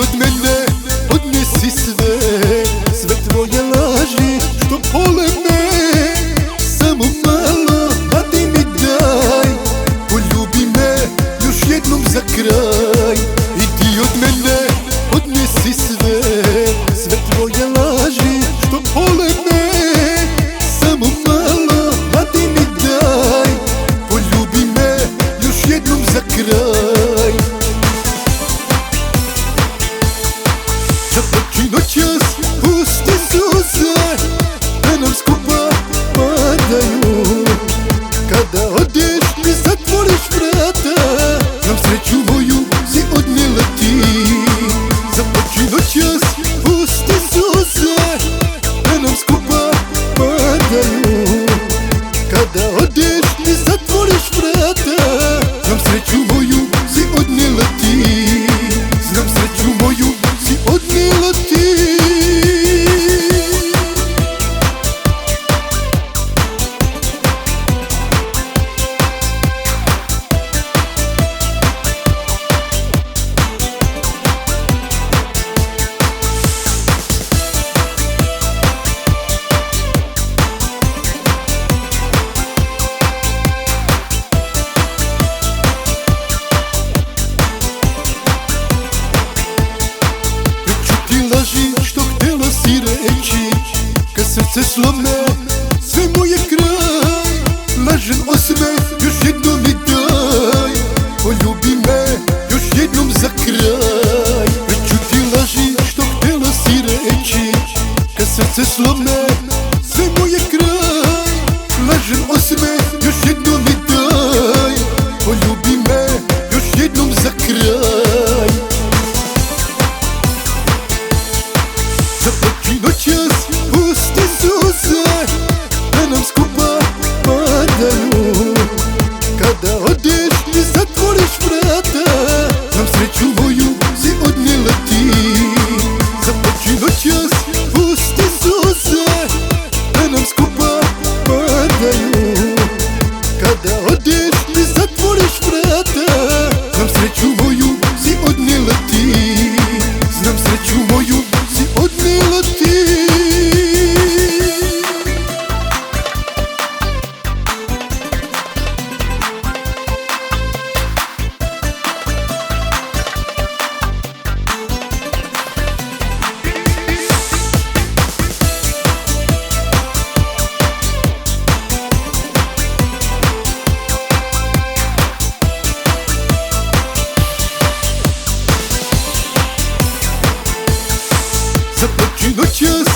Od mene odnesi sve, sve tvoje laži što bole me. Samo malo, daj mi daj, poljubi me još jednom za kraj. Idi od mene, odnesi sve, sve tvoje laži što bole me. Samo malo, daj mi daj, poljubi me još jednom za kraj. Zaplači noćas, pusti suze, da nam skupa padaju. Kada odeš i zatvoriš vrata, nam sreću moju si odnela ti. Zaplači noćas, pusti suze, da nam skupa padaju. Kada odeš i zatvoriš vrata, nam sreću moju si odnela ti. Znam sreću moju si odnela ti. Što htjela si reći, kad srce slome, sve moje kraj. Lažen osmeh, još jednom mi daj, poljubi me još jednom za kraj. Reću ti laži što htjela si reći, kad srce slome, sve moje kraj. Lažen osmeh, još jednom mi daj, poljubi me još jednom za kraj. Zaplači noćas, pusti suze, da nam skupa padaju. Kada odeš i zatvoriš vrata, nam sreću moju si odnela ti. Zaplači noćas, pusti suze, da nam skupa padaju. Kada odeš i zatvoriš vrata, nam sreću moju si odnela ti. Znam sreću moju si odnela ti. Zaplači noćas,